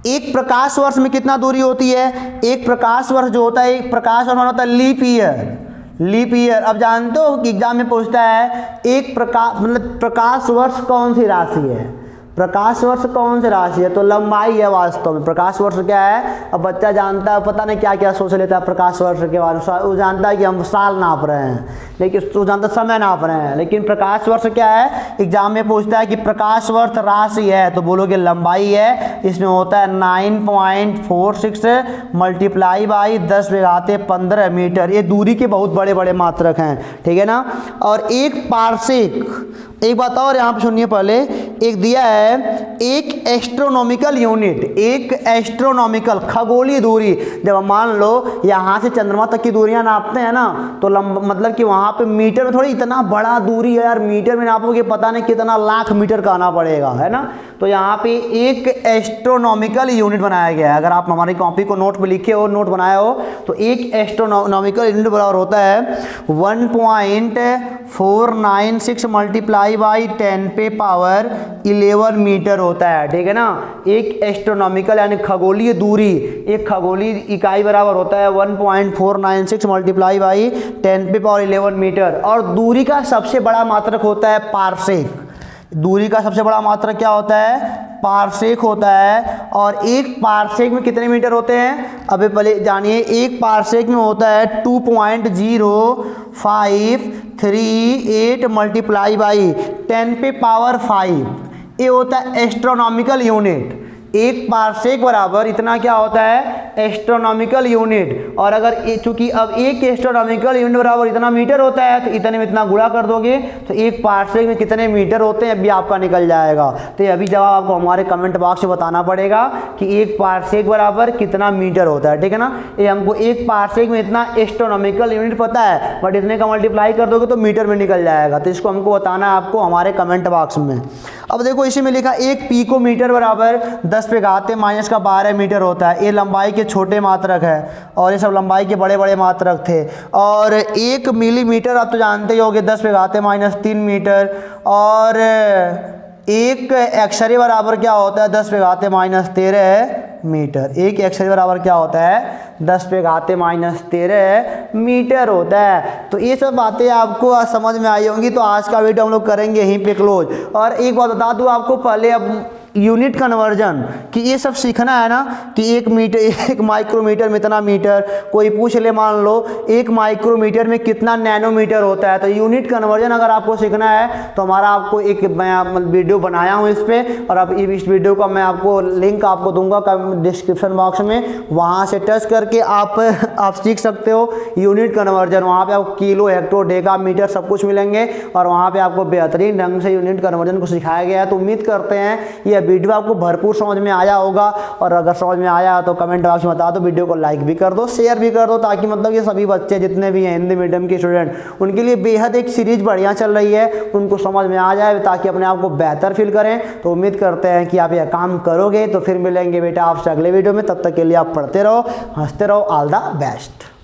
एक प्रकाश वर्ष में कितना दूरी होती है, एक प्रकाश वर्ष जो होता है, एक प्रकाश वर्ष होता है लीप ईयर, लीप ईयर। अब जानते हो कि एग्जाम में पूछता है एक प्रकाश मतलब प्रकाश वर्ष कौन सी राशि है, प्रकाश वर्ष कौन सी राशि है, तो लंबाई है वास्तव में। प्रकाश वर्ष क्या है, अब बच्चा जानता है, पता नहीं क्या क्या सोच लेता है प्रकाश वर्ष के बारे में। वो जानता है कि हम साल नाप रहे हैं, लेकिन वो जानता समय नाप रहे हैं, लेकिन प्रकाश वर्ष क्या है, एग्जाम में पूछता है कि प्रकाश वर्ष राशि है, तो बोलोगे लंबाई है। इसमें होता है 9.46 मल्टीप्लाई बाई 10⁻15 मीटर। ये दूरी के बहुत बड़े बड़े मात्रक हैं, ठीक है ना। और एक पार्सेक, एक बात और यहाँ पे सुनिए, पहले एक दिया है एक एस्ट्रोनॉमिकल यूनिट, एक एस्ट्रोनॉमिकल खगोलीय दूरी। जब हम मान लो यहाँ से चंद्रमा तक की दूरियां नापते हैं ना, तो मतलब कि वहाँ पे मीटर में थोड़ी, इतना बड़ा दूरी है यार, मीटर में नापोगे पता नहीं कितना लाख मीटर का आना पड़ेगा, है ना। तो यहाँ पे एक एस्ट्रोनॉमिकल यूनिट बनाया गया है। अगर आप हमारी कॉपी को नोट पे लिखे हो, नोट बनाया हो, तो एक एस्ट्रोनॉमिकल यूनिट बराबर होता है 1.496 मल्टीप्लाई बाई 10⁻11 मीटर होता है, ठीक है ना। एक एस्ट्रोनॉमिकल यानी खगोलीय दूरी, एक खगोलीय इकाई बराबर होता है 1.496 मल्टीप्लाई बाई 10⁻11 मीटर। और दूरी का सबसे बड़ा मात्रक होता है पार्सेक। दूरी का सबसे बड़ा मात्रक क्या होता है, पार्सेक होता है। और एक पार्सेक में कितने मीटर होते हैं, अबे पहले जानिए। एक पार्सेक में होता है 2.0538 मल्टीप्लाई बाई 10⁵ ये होता है एस्ट्रोनॉमिकल यूनिट। एक पार्सेक बराबर इतना क्या होता है, एस्ट्रोनॉमिकल यूनिट। और अगर चूंकि अब एक एस्ट्रोनॉमिकल यूनिट बराबर इतना मीटर होता है, तो इतने में इतना गुणा कर दोगे तो एक पार्सेक में कितने मीटर होते हैं अभी आपका निकल जाएगा। तो अभी जवाब आपको हमारे कमेंट बॉक्स में बताना पड़ेगा कि एक पार्सेक बराबर कितना मीटर होता है, ठीक है ना। ये हमको एक पार्सेक में इतना एस्ट्रोनॉमिकल यूनिट पता है, बट इतने का मल्टीप्लाई कर दोगे तो मीटर में निकल जाएगा। तो इसको हमको बताना है आपको हमारे कमेंट बॉक्स में। अब देखो इसी में लिखा 1 पिकोमीटर बराबर 10 पे घात माइनस का 12 मीटर होता है। ये लंबाई के छोटे मात्रक है और ये सब लंबाई के बड़े बड़े मात्रक थे। और 1 मिलीमीटर आप तो जानते ही होगे 10 पे घात माइनस 3 मीटर। और एक एक्सरे बराबर क्या होता है 10 पे घात माइनस 13 मीटर। एक एक्सरे बराबर क्या होता है 10 पे घात माइनस 13 मीटर होता है। तो ये सब बातें आपको समझ में आई होंगी। तो आज का वीडियो हम लोग करेंगे यहीं पे क्लोज। और एक बात बता दूँ आपको, पहले अब यूनिट कन्वर्जन कि ये सब सीखना है ना कि 1 माइक्रोमीटर में इतना मीटर, कोई पूछ ले मान लो 1 माइक्रोमीटर में कितना नैनोमीटर होता है। तो यूनिट कन्वर्जन अगर आपको सीखना है तो हमारा आपको एक मैं वीडियो बनाया हूँ इस पर, और अब इस वीडियो का मैं आपको लिंक आपको दूंगा डिस्क्रिप्शन बॉक्स में, वहाँ से टच करके आप सीख सकते हो यूनिट कन्वर्जन। वहाँ पे आपको किलो, हेक्टो, डेका, मीटर सब कुछ मिलेंगे और वहाँ पे आपको बेहतरीन ढंग से यूनिट कन्वर्जन को सिखाया गया है। तो उम्मीद करते हैं ये वीडियो आपको भरपूर समझ में आया होगा। और अगर समझ में आया तो कमेंट बॉक्स में बता दो, वीडियो को लाइक भी कर दो, शेयर भी कर दो, ताकि मतलब ये सभी बच्चे जितने भी हैं हिंदी मीडियम के स्टूडेंट, उनके लिए बेहद एक सीरीज बढ़िया चल रही है, उनको समझ में आ जाए ताकि अपने आप को बेहतर फील करें। तो उम्मीद करते हैं कि आप यह काम करोगे। तो फिर मिलेंगे बेटा आपसे अगले वीडियो में, तब तक के लिए आप पढ़ते रहो, हंसते रहो। All the best.